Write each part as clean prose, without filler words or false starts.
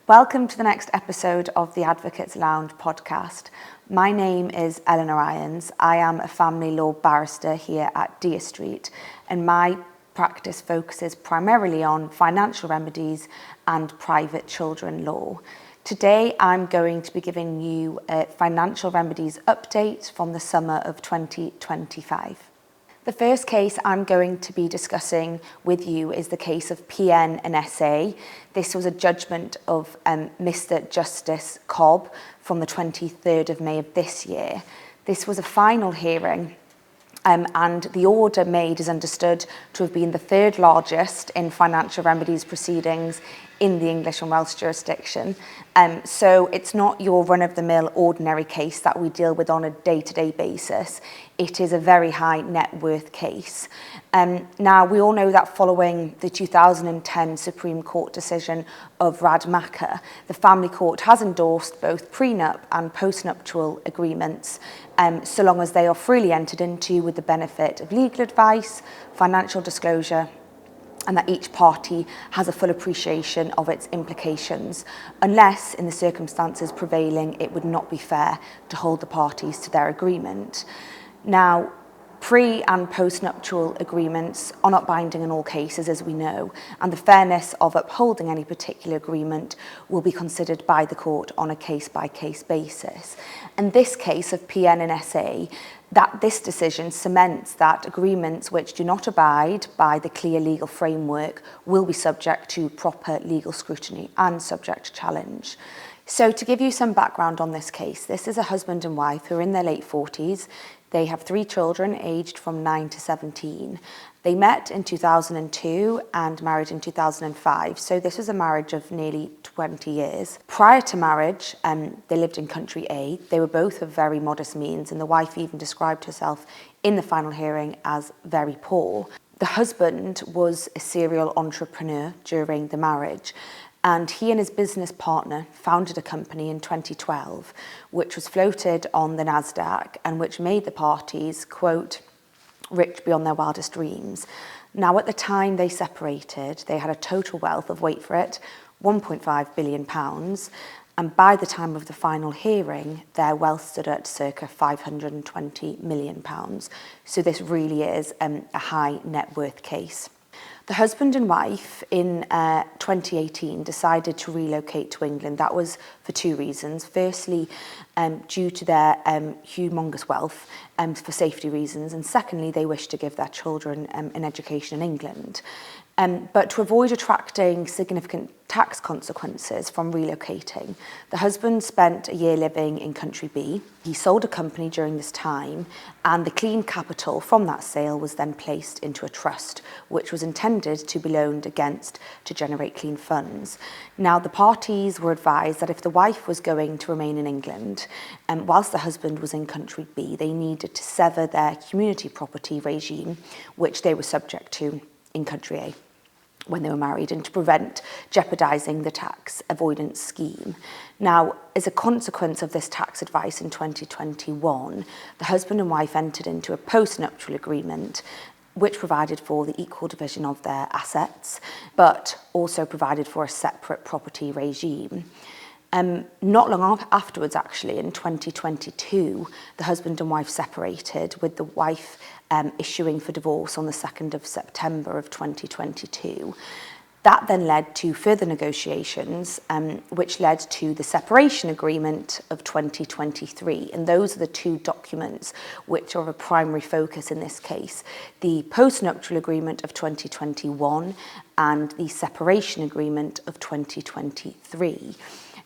Welcome to the next episode of the Advocates Lounge podcast. My name is Eleanor. I am a family law barrister here at Deer Street, and my practice focuses primarily on financial remedies and private children law. Today I'm going to be giving you a financial remedies update from the summer of 2025. The first case I'm going to be discussing with you is the case of PN and SA. This was a judgment of Mr. Justice Cobb from the 23rd of May of this year. This was a final hearing and the order made is understood to have been the third largest in financial remedies proceedings in the English and Welsh jurisdiction. So it's not your run-of-the-mill ordinary case that we deal with on a day-to-day basis. It is a very high net worth case. Now, we all know that following the 2010 Supreme Court decision of Radmacher, the Family Court has endorsed both prenup and postnuptial agreements, so long as they are freely entered into with the benefit of legal advice, financial disclosure, and that each party has a full appreciation of its implications, unless, in the circumstances prevailing, it would not be fair to hold the parties to their agreement. Now, pre- and post-nuptial agreements are not binding in all cases, as we know, and the fairness of upholding any particular agreement will be considered by the court on a case-by-case basis. In this case of PN and SA, that this decision cements that agreements which do not abide by the clear legal framework will be subject to proper legal scrutiny and subject to challenge. So to give you some background on this case, this is a husband and wife who are in their late 40s. They have 3 children aged from 9 to 17. They met in 2002 and married in 2005, so this was a marriage of nearly 20 years. Prior to marriage, they lived in country A. They were both of very modest means, and the wife even described herself in the final hearing as very poor. The husband was a serial entrepreneur during the marriage, and he and his business partner founded a company in 2012, which was floated on the NASDAQ and which made the parties, quote, rich beyond their wildest dreams. Now, at the time they separated, they had a total wealth of, wait for it, £1.5 billion. And by the time of the final hearing, their wealth stood at circa £520 million. So this really is a high net worth case. The husband and wife in 2018 decided to relocate to England. That was for 2 reasons. Firstly, due to their humongous wealth for safety reasons. And secondly, they wished to give their children an education in England. But to avoid attracting significant tax consequences from relocating, the husband spent a year living in country B. He sold a company during this time, and the clean capital from that sale was then placed into a trust, which was intended to be loaned against to generate clean funds. Now, the parties were advised that if the wife was going to remain in England, whilst the husband was in country B, they needed to sever their community property regime, which they were subject to in country A when they were married, and to prevent jeopardising the tax avoidance scheme. Now, as a consequence of this tax advice in 2021, the husband and wife entered into a post-nuptial agreement which provided for the equal division of their assets, but also provided for a separate property regime. Not long afterwards, actually, in 2022, the husband and wife separated, with the wife issuing for divorce on the 2nd of September of 2022. That then led to further negotiations, which led to the separation agreement of 2023. And those are the 2 documents which are a primary focus in this case. The postnuptial agreement of 2021 and the separation agreement of 2023.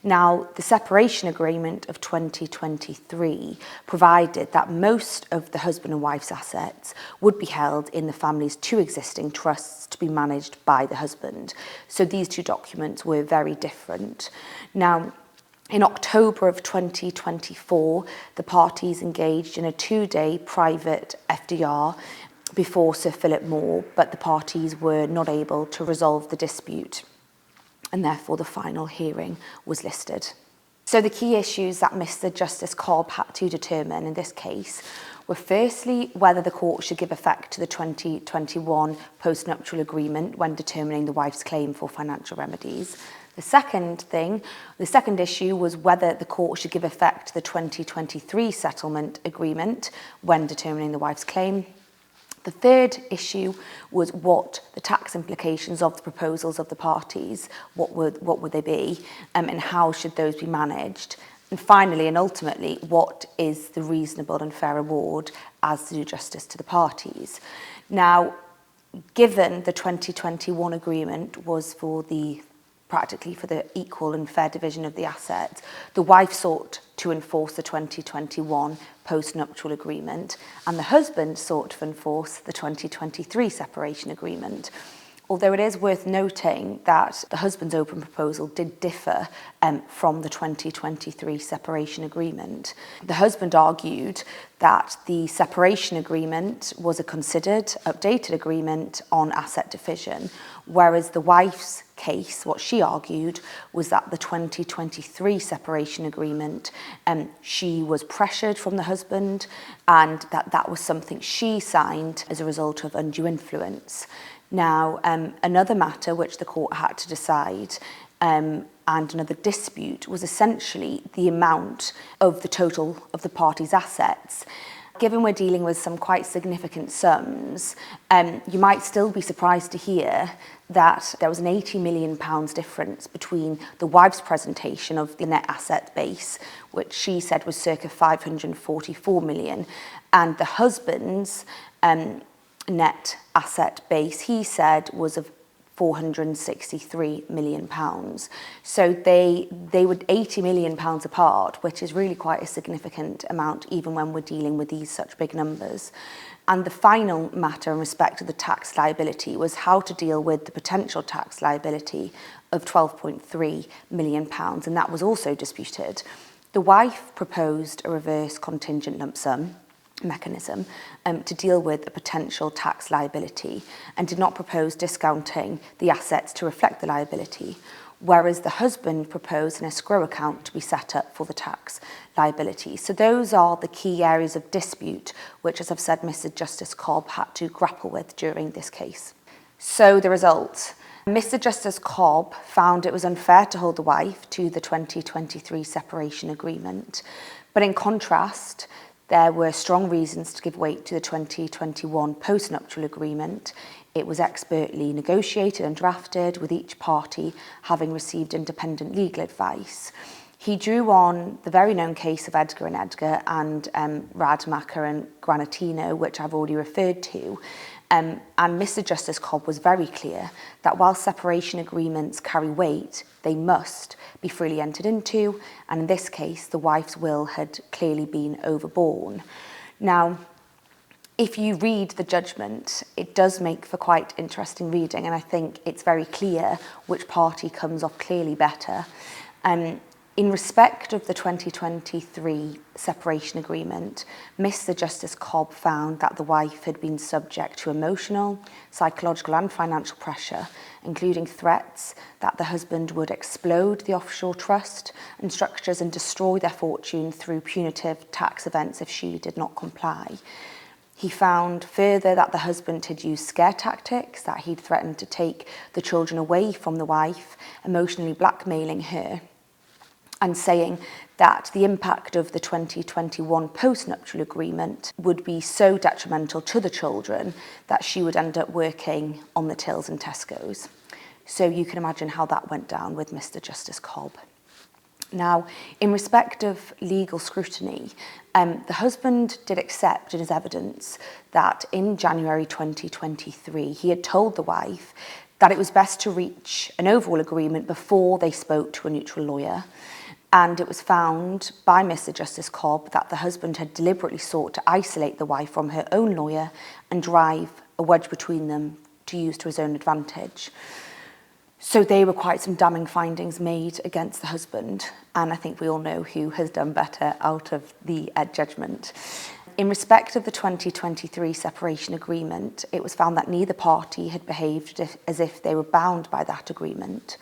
Now, the separation agreement of 2023 provided that most of the husband and wife's assets would be held in the family's 2 existing trusts to be managed by the husband. So these 2 documents were very different. Now, in October of 2024, the parties engaged in a 2-day private FDR before Sir Philip Moore, but the parties were not able to resolve the dispute, and therefore the final hearing was listed. So the key issues that Mr. Justice Cobb had to determine in this case were firstly whether the court should give effect to the 2021 postnuptial agreement when determining the wife's claim for financial remedies. The second issue was whether the court should give effect to the 2023 settlement agreement when determining the wife's claim. The third issue was what the tax implications of the proposals of the parties, what would they be, and how should those be managed. And finally, and ultimately, what is the reasonable and fair reward as to do justice to the parties? Now, given the 2021 agreement was practically for the equal and fair division of the assets, the wife sought to enforce the 2021 postnuptial agreement, and the husband sought to enforce the 2023 separation agreement. Although it is worth noting that the husband's open proposal did differ from the 2023 separation agreement. The husband argued that the separation agreement was a considered, updated agreement on asset division, whereas the wife's case, what she argued, was that the 2023 separation agreement, she was pressured from the husband, and that was something she signed as a result of undue influence. Now, another matter which the court had to decide and another dispute was essentially the amount of the total of the parties' assets. Given we're dealing with some quite significant sums, you might still be surprised to hear that there was an £80 million difference between the wife's presentation of the net asset base, which she said was circa 544 million, and the husband's net asset base, he said, was of £463 million. So they were £80 million apart, which is really quite a significant amount, even when we're dealing with these such big numbers. And the final matter in respect to the tax liability was how to deal with the potential tax liability of £12.3 million, and that was also disputed. The wife proposed a reverse contingent lump sum mechanism to deal with a potential tax liability and did not propose discounting the assets to reflect the liability, whereas the husband proposed an escrow account to be set up for the tax liability. So those are the key areas of dispute which, as I've said, Mr. Justice Cobb had to grapple with during this case. So the result. Mr. Justice Cobb found it was unfair to hold the wife to the 2023 separation agreement, but in contrast, there were strong reasons to give weight to the 2021 postnuptial agreement. It was expertly negotiated and drafted, with each party having received independent legal advice. He drew on the very known case of Edgar and Edgar and Radmacher and Granatino, which I've already referred to. And Mr. Justice Cobb was very clear that while separation agreements carry weight, they must be freely entered into, and in this case, the wife's will had clearly been overborne. Now, if you read the judgment, it does make for quite interesting reading, and I think it's very clear which party comes off clearly better. In respect of the 2023 separation agreement, Mr. Justice Cobb found that the wife had been subject to emotional, psychological and financial pressure, including threats that the husband would explode the offshore trust and structures and destroy their fortune through punitive tax events if she did not comply. He found further that the husband had used scare tactics, that he'd threatened to take the children away from the wife, emotionally blackmailing her, and saying that the impact of the 2021 postnuptial agreement would be so detrimental to the children that she would end up working on the tills in Tesco's. So you can imagine how that went down with Mr. Justice Cobb. Now, in respect of legal scrutiny, the husband did accept in his evidence that in January 2023, he had told the wife that it was best to reach an overall agreement before they spoke to a neutral lawyer. And it was found by Mr. Justice Cobb that the husband had deliberately sought to isolate the wife from her own lawyer and drive a wedge between them to use to his own advantage. So there were quite some damning findings made against the husband, and I think we all know who has done better out of the judgment. In respect of the 2023 separation agreement, it was found that neither party had behaved as if they were bound by that agreement.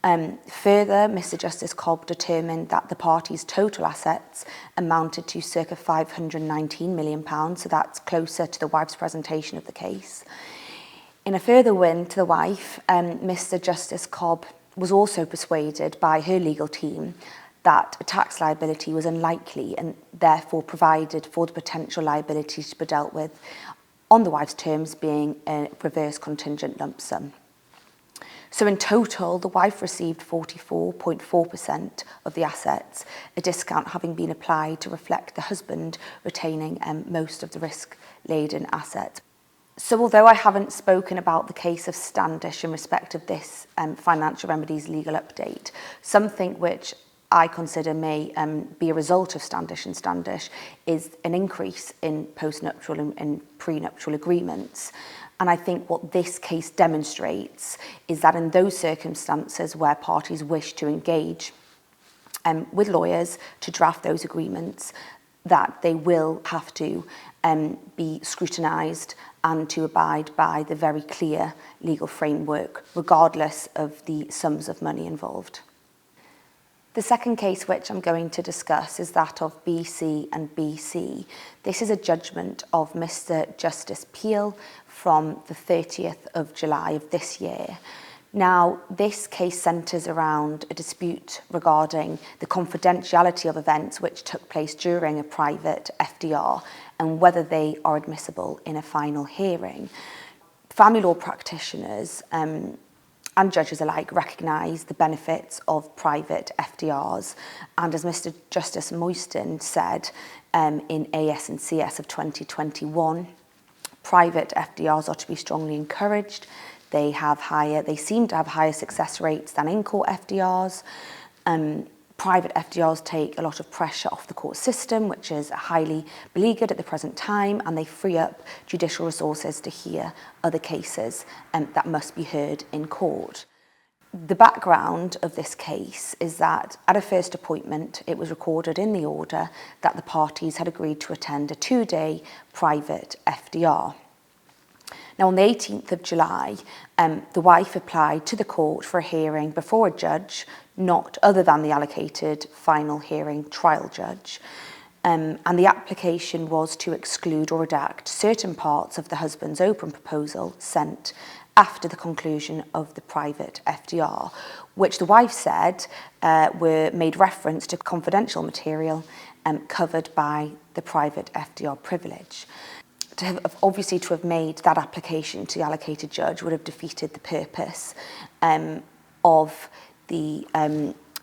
Further, Mr Justice Cobb determined that the parties' total assets amounted to circa £519 million, so that's closer to the wife's presentation of the case. In a further win to the wife, Mr Justice Cobb was also persuaded by her legal team that a tax liability was unlikely and therefore provided for the potential liability to be dealt with on the wife's terms, being a reverse contingent lump sum. So in total, the wife received 44.4% of the assets, a discount having been applied to reflect the husband retaining most of the risk-laden assets. So although I haven't spoken about the case of Standish in respect of this financial remedies legal update, something which I consider may be a result of Standish and Standish is an increase in postnuptial and prenuptial agreements. And I think what this case demonstrates is that in those circumstances where parties wish to engage with lawyers to draft those agreements, that they will have to be scrutinised and to abide by the very clear legal framework, regardless of the sums of money involved. The second case which I'm going to discuss is that of BC and BC. This is a judgment of Mr Justice Peel from the 30th of July of this year. Now, this case centres around a dispute regarding the confidentiality of events which took place during a private FDR and whether they are admissible in a final hearing. Family law practitioners and judges alike recognise the benefits of private FDRs, and as Mr Justice Moyston said in AS and CS of 2021, private FDRs are to be strongly encouraged. They seem to have higher success rates than in-court FDRs. Private FDRs take a lot of pressure off the court system, which is highly beleaguered at the present time, and they free up judicial resources to hear other cases that must be heard in court. The background of this case is that at a first appointment, it was recorded in the order that the parties had agreed to attend a 2-day private FDR. Now, on the 18th of July, the wife applied to the court for a hearing before a judge, not other than the allocated final hearing trial judge. And the application was to exclude or redact certain parts of the husband's open proposal sent after the conclusion of the private FDR, which the wife said were made reference to confidential material covered by the private FDR privilege. To have made that application to the allocated judge would have defeated the purpose of the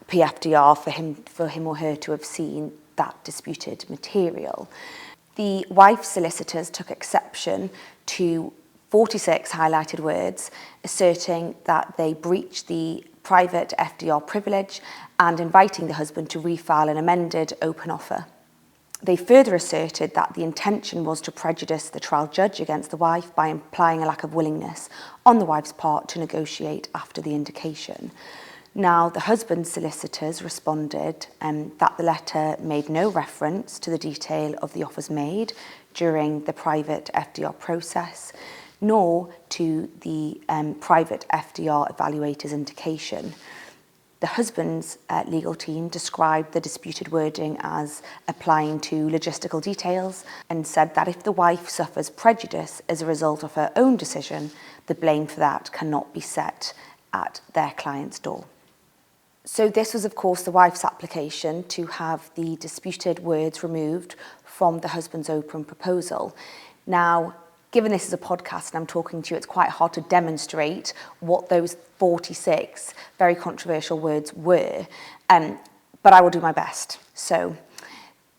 PFDR for him or her to have seen that disputed material. The wife's solicitors took exception to 46 highlighted words, asserting that they breached the private FDR privilege and inviting the husband to refile an amended open offer. They further asserted that the intention was to prejudice the trial judge against the wife by implying a lack of willingness on the wife's part to negotiate after the indication. Now, the husband's solicitors responded that the letter made no reference to the detail of the offers made during the private FDR process, nor to the private FDR evaluator's indication. The husband's legal team described the disputed wording as applying to logistical details and said that if the wife suffers prejudice as a result of her own decision, the blame for that cannot be set at their client's door. So this was, of course, the wife's application to have the disputed words removed from the husband's open proposal. Now, given this is a podcast and I'm talking to you, it's quite hard to demonstrate what those 46 very controversial words were, but I will do my best. So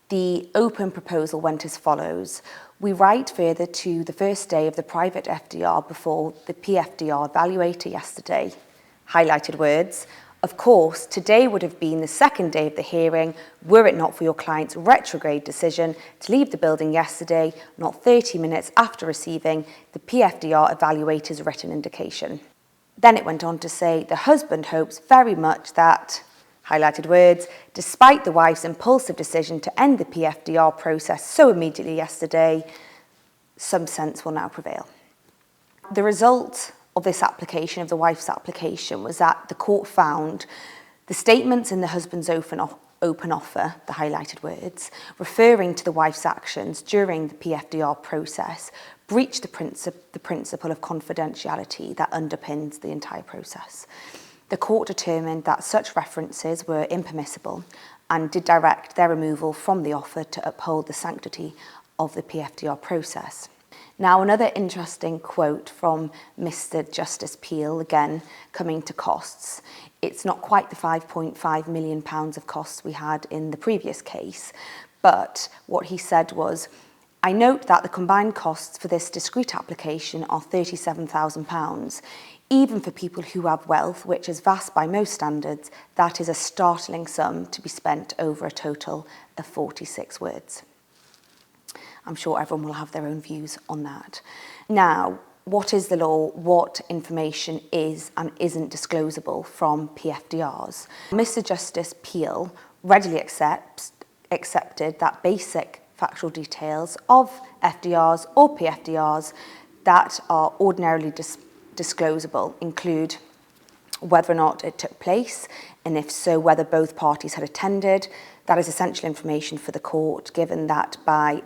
the open proposal went as follows. We write further to the first day of the private FDR before the PFDR evaluator yesterday. Highlighted words. Of course, today would have been the second day of the hearing were it not for your client's retrograde decision to leave the building yesterday, not 30 minutes after receiving the PFDR evaluator's written indication. Then it went on to say, the husband hopes very much that, highlighted words, despite the wife's impulsive decision to end the PFDR process so immediately yesterday, some sense will now prevail. The result of this application, of the wife's application, was that the court found the statements in the husband's open offer, the highlighted words, referring to the wife's actions during the PFDR process, breached the principle of confidentiality that underpins the entire process. The court determined that such references were impermissible and did direct their removal from the offer to uphold the sanctity of the PFDR process. Now, another interesting quote from Mr. Justice Peel, again coming to costs. It's not quite the £5.5 million of costs we had in the previous case, but what he said was, I note that the combined costs for this discrete application are £37,000. Even for people who have wealth, which is vast by most standards, that is a startling sum to be spent over a total of 46 words. I'm sure everyone will have their own views on that. Now, what is the law? What information is and isn't disclosable from PFDRs? Mr. Justice Peel readily accepted that basic factual details of FDRs or PFDRs that are ordinarily disclosable include whether or not it took place, and if so, whether both parties had attended. That is essential information for the court, given that by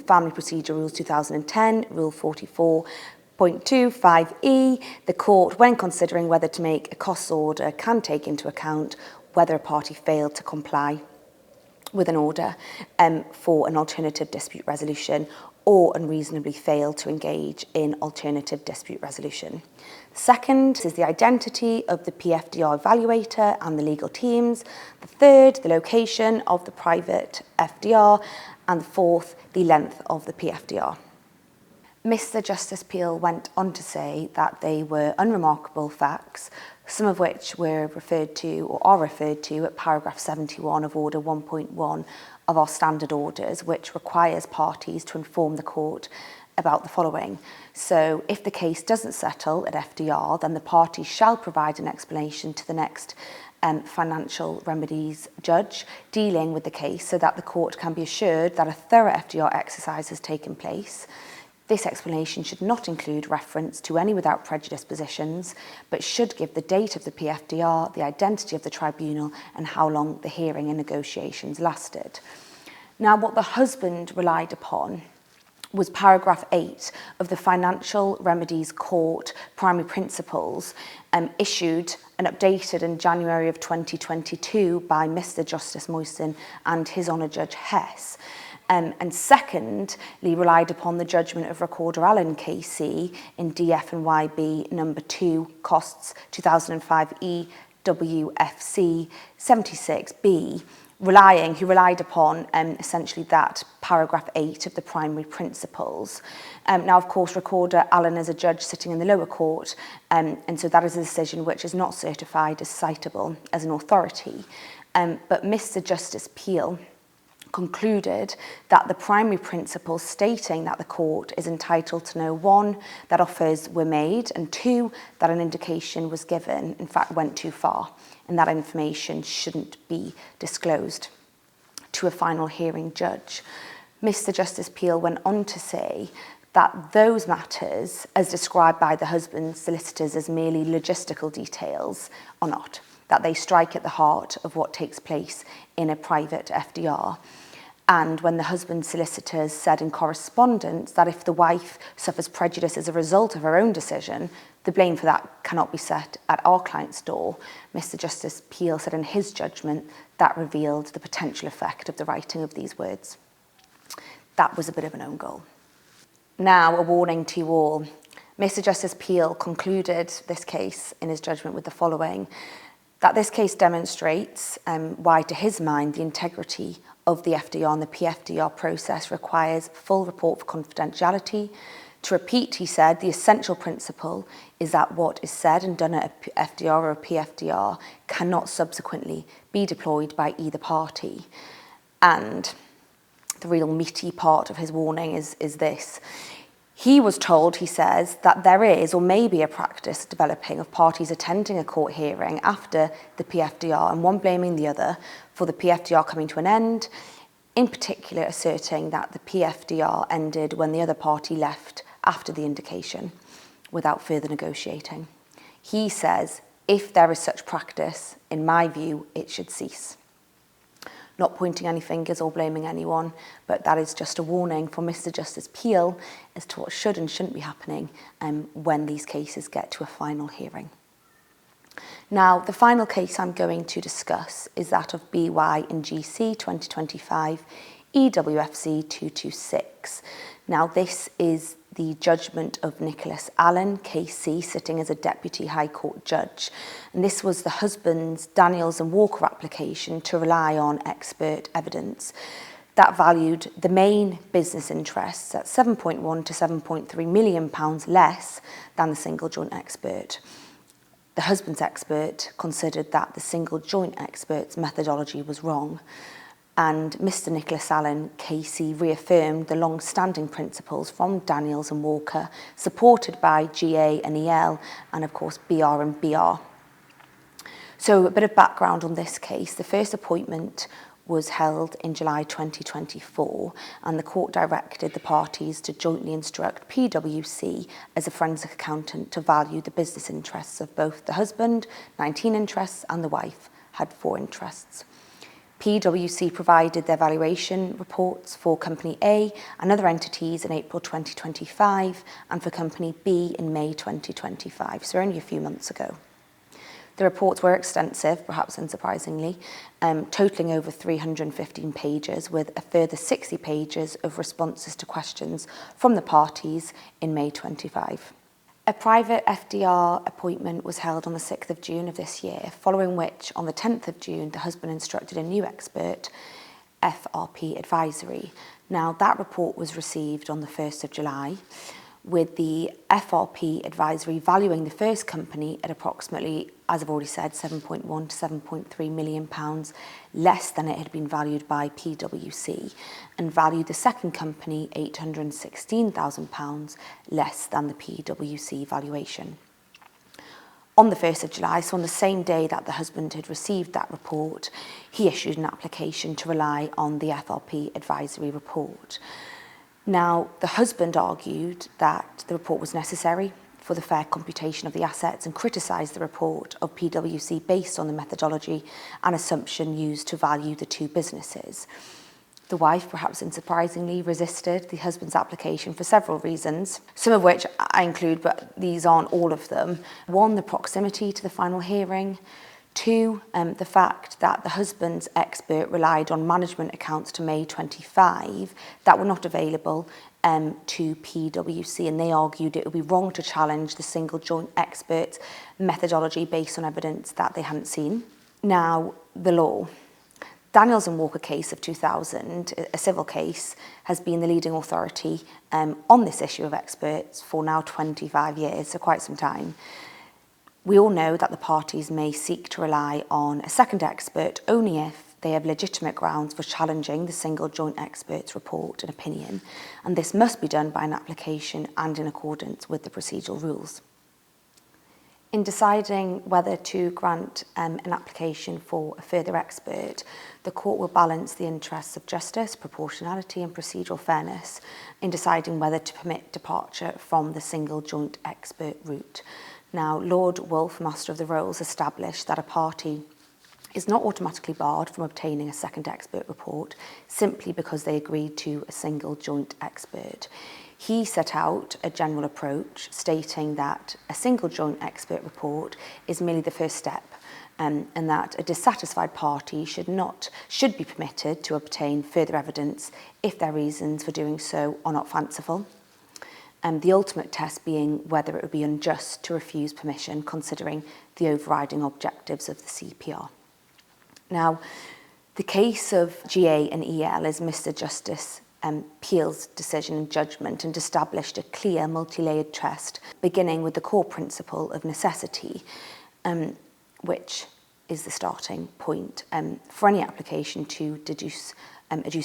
Family Procedure Rules 2010, Rule 44.25e, the court, when considering whether to make a costs order, can take into account whether a party failed to comply with an order for an alternative dispute resolution or unreasonably failed to engage in alternative dispute resolution. Second is the identity of the PFDR evaluator and the legal teams. The third, the location of the private FDR. And the fourth, the length of the PFDR. Mr. Justice Peel went on to say that they were unremarkable facts, some of which were referred to or are referred to at paragraph 71 of Order 1.1 of our standard orders, which requires parties to inform the court about the following. So if the case doesn't settle at FDR, then the parties shall provide an explanation to the next financial remedies judge dealing with the case so that the court can be assured that a thorough FDR exercise has taken place. This explanation should not include reference to any without prejudice positions, but should give the date of the PFDR, the identity of the tribunal, and how long the hearing and negotiations lasted. Now, what the husband relied upon was paragraph 8 of the Financial Remedies Court Primary Principles, issued and updated in January of 2022 by Mr. Justice Moyson and His Honour Judge Hess. And secondly, relied upon the judgment of Recorder Allen KC in DF and YB number 2, costs 2005 EWFC 76B, who relied upon essentially that paragraph 8 of the primary principles. Now, of course, Recorder Allen is a judge sitting in the lower court, and so that is a decision which is not certified as citable as an authority. But Mr. Justice Peel concluded that the primary principles stating that the court is entitled to know, 1, that offers were made, and 2, that an indication was given, in fact, went too far, and that information shouldn't be disclosed to a final hearing judge. Mr. Justice Peel went on to say that those matters, as described by the husband's solicitors as merely logistical details, are not, that they strike at the heart of what takes place in a private FDR. And when the husband's solicitors said in correspondence that if the wife suffers prejudice as a result of her own decision, the blame for that cannot be set at our client's door, Mr. Justice Peel said in his judgment that revealed the potential effect of the writing of these words. That was a bit of an own goal. Now, a warning to you all. Mr. Justice Peel concluded this case in his judgment with the following: that this case demonstrates why, to his mind, the integrity of the FDR and the PFDR process requires full report for confidentiality. To repeat, he said, the essential principle is that what is said and done at a FDR or a PFDR cannot subsequently be deployed by either party. And the real meaty part of his warning is this. He was told, he says, that there is or may be a practice developing of parties attending a court hearing after the PFDR and one blaming the other for the PFDR coming to an end, in particular asserting that the PFDR ended when the other party left after the indication. without further negotiating. He says, if there is such practice, in my view, it should cease. Not pointing any fingers or blaming anyone, but that is just a warning for Mr. Justice Peel as to what should and shouldn't be happening when these cases get to a final hearing. Now, the final case I'm going to discuss is that of BY and GC 2025 EWFC 226. Now, this is the judgment of Nicholas Allen, KC, sitting as a Deputy High Court judge. And this was the husband's Daniels and Walker application to rely on expert evidence that valued the main business interests at £7.1 to £7.3 million less than the single joint expert. The husband's expert considered that the single joint expert's methodology was wrong. And Mr. Nicholas Allen, KC, reaffirmed the long-standing principles from Daniels and Walker, supported by GA and EL, and of course BR and BR. So a bit of background on this case. The first appointment was held in July 2024, and the court directed the parties to jointly instruct PwC as a forensic accountant to value the business interests of both the husband, 19 interests, and the wife, had 4 interests. PwC provided their valuation reports for Company A and other entities in April 2025 and for Company B in May 2025, so only a few months ago. The reports were extensive, perhaps unsurprisingly, totalling over 315 pages with a further 60 pages of responses to questions from the parties in May 25. A private FDR appointment was held on the 6th of June of this year, following which, on the 10th of June, the husband instructed a new expert, FRP Advisory. Now, that report was received on the 1st of July, with the FRP Advisory valuing the first company at approximately, as I've already said, £7.1 to £7.3 million less than it had been valued by PwC, and valued the second company £816,000 less than the PwC valuation. On the 1st of July, so on the same day that the husband had received that report, he issued an application to rely on the FRP Advisory report. Now, the husband argued that the report was necessary for the fair computation of the assets and criticised the report of PwC based on the methodology and assumption used to value the 2 businesses. The wife, perhaps unsurprisingly, resisted the husband's application for several reasons, some of which I include, but these aren't all of them. 1, the proximity to the final hearing. 2, the fact that the husband's expert relied on management accounts to May 25 that were not available to PwC, and they argued it would be wrong to challenge the single joint expert's methodology based on evidence that they hadn't seen. Now, the law. Daniels and Walker case of 2000, a civil case, has been the leading authority on this issue of experts for now 25 years, so quite some time. We all know that the parties may seek to rely on a second expert only if they have legitimate grounds for challenging the single joint expert's report and opinion, and this must be done by an application and in accordance with the procedural rules. In deciding whether to grant an application for a further expert, the court will balance the interests of justice, proportionality and procedural fairness in deciding whether to permit departure from the single joint expert route. Now, Lord Wolfe, Master of the Rolls, established that a party is not automatically barred from obtaining a second expert report simply because they agreed to a single joint expert. He set out a general approach stating that a single joint expert report is merely the first step, and that a dissatisfied party should be permitted to obtain further evidence if their reasons for doing so are not fanciful. The ultimate test being whether it would be unjust to refuse permission considering the overriding objectives of the CPR. Now, the case of GA and EL is Mr. Justice Peel's decision and judgment and established a clear multi-layered test beginning with the core principle of necessity, which is the starting point for any application to deduce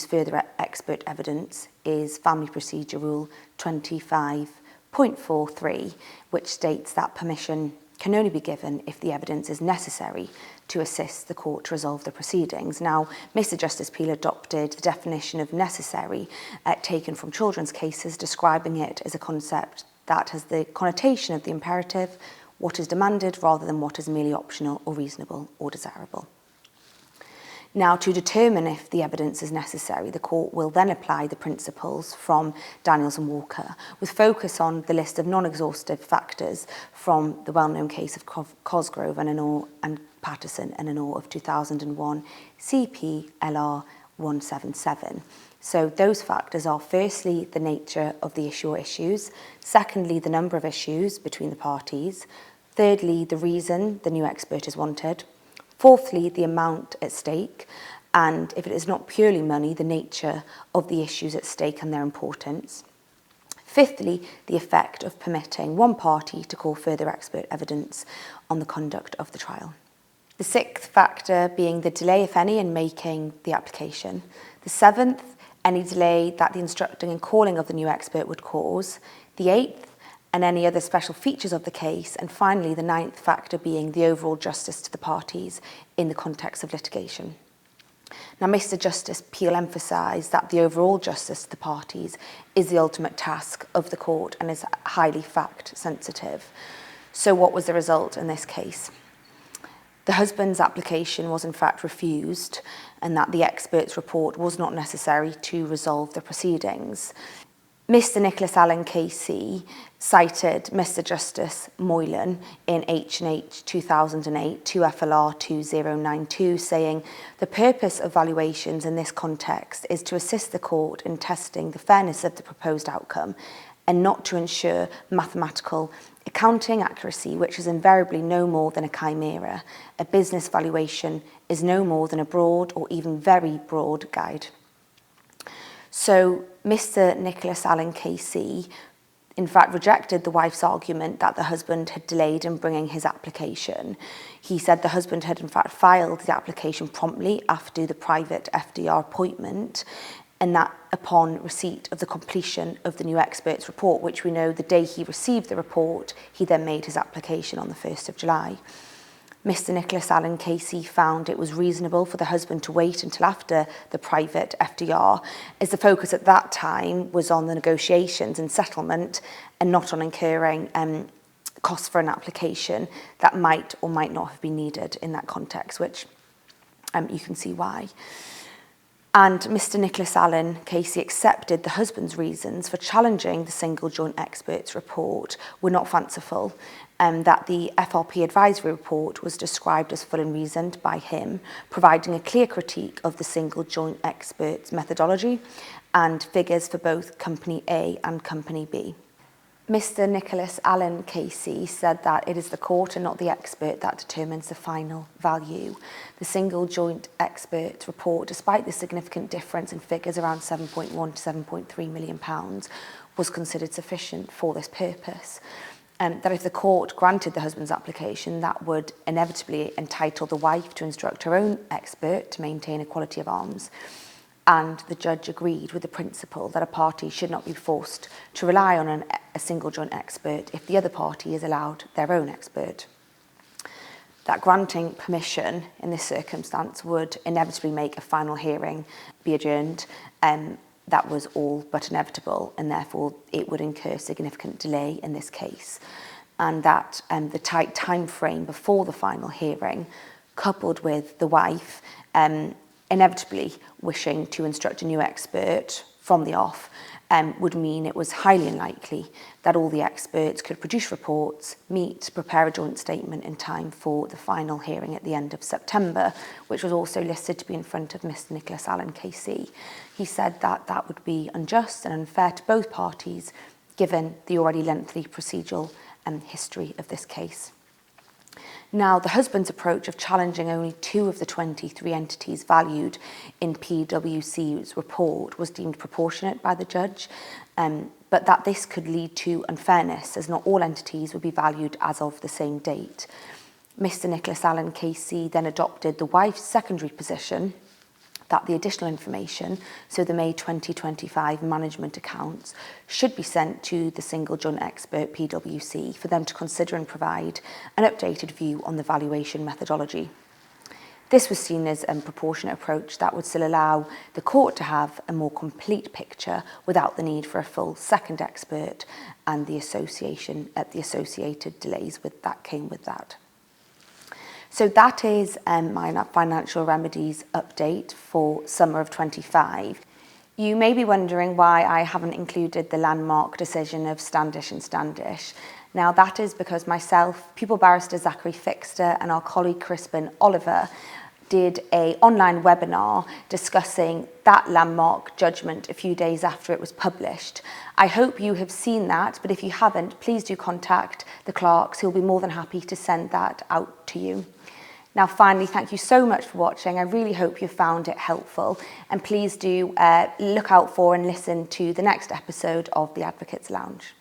further expert evidence is Family Procedure Rule 25.43, which states that permission can only be given if the evidence is necessary to assist the court to resolve the proceedings. Now, Mr. Justice Peel adopted the definition of necessary taken from children's cases, describing it as a concept that has the connotation of the imperative, what is demanded rather than what is merely optional or reasonable or desirable. Now, to determine if the evidence is necessary, the court will then apply the principles from Daniels and Walker, with focus on the list of non-exhaustive factors from the well-known case of Cosgrove and Eleanor and Patterson and Eleanor of 2001, CP LR 177. So those factors are firstly the nature of the issue or issues, secondly the number of issues between the parties, thirdly the reason the new expert is wanted, fourthly, the amount at stake, and if it is not purely money, the nature of the issues at stake and their importance. Fifthly, the effect of permitting one party to call further expert evidence on the conduct of the trial. The sixth factor being the delay, if any, in making the application. The seventh, any delay that the instructing and calling of the new expert would cause. The eighth, and any other special features of the case, and finally the ninth factor being the overall justice to the parties in the context of litigation. Now, Mr. Justice Peel emphasised that the overall justice to the parties is the ultimate task of the court and is highly fact sensitive. So what was the result in this case? The husband's application was in fact refused, and that the expert's report was not necessary to resolve the proceedings. Mr. Nicholas Allen KC cited Mr. Justice Moylan in H&H 2008 2 FLR 2092 saying, "The purpose of valuations in this context is to assist the court in testing the fairness of the proposed outcome and not to ensure mathematical accounting accuracy, which is invariably no more than a chimera. A business valuation is no more than a broad or even very broad guide." So Mr. Nicholas Allen KC in fact rejected the wife's argument that the husband had delayed in bringing his application. He said the husband had in fact filed the application promptly after the private FDR appointment, and that upon receipt of the completion of the new expert's report, which we know the day he received the report, he then made his application on the 1st of July. Mr. Nicholas Allen KC found it was reasonable for the husband to wait until after the private FDR, as the focus at that time was on the negotiations and settlement and not on incurring costs for an application that might or might not have been needed in that context, which you can see why. And Mr. Nicholas Allen Casey accepted the husband's reasons for challenging the single joint expert's report were not fanciful, that the FRP advisory report was described as full and reasoned by him, providing a clear critique of the single joint expert's methodology and figures for both Company A and Company B. Mr. Nicholas Allen Casey said that it is the court and not the expert that determines the final value. The single joint expert report, despite the significant difference in figures around £7.1 to £7.3 million, was considered sufficient for this purpose. That if the court granted the husband's application, that would inevitably entitle the wife to instruct her own expert to maintain equality of arms. And the judge agreed with the principle that a party should not be forced to rely on a single joint expert if the other party is allowed their own expert. That granting permission in this circumstance would inevitably make a final hearing be adjourned. That was all but inevitable, and therefore it would incur significant delay in this case. And that the tight time frame before the final hearing, coupled with the wife inevitably wishing to instruct a new expert from the off, would mean it was highly unlikely that all the experts could produce reports, meet, prepare a joint statement in time for the final hearing at the end of September, which was also listed to be in front of Mr. Nicholas Allen KC. He said that that would be unjust and unfair to both parties, given the already lengthy procedural history of this case. Now, the husband's approach of challenging only 2 of the 23 entities valued in PwC's report was deemed proportionate by the judge, but that this could lead to unfairness, as not all entities would be valued as of the same date. Mr. Nicholas Allen KC then adopted the wife's secondary position that the additional information, so the May 2025 management accounts, should be sent to the single joint expert PwC for them to consider and provide an updated view on the valuation methodology. This was seen as a proportionate approach that would still allow the court to have a more complete picture without the need for a full second expert and the associated delays that came with that. So that is my financial remedies update for summer of 25. You may be wondering why I haven't included the landmark decision of Standish and Standish. Now that is because myself, pupil barrister Zachary Fixter and our colleague Crispin Oliver did an online webinar discussing that landmark judgment a few days after it was published. I hope you have seen that, but if you haven't, please do contact the clerks who will be more than happy to send that out to you. Now finally, thank you so much for watching. I really hope you found it helpful, and please do look out for and listen to the next episode of the Advocates Lounge.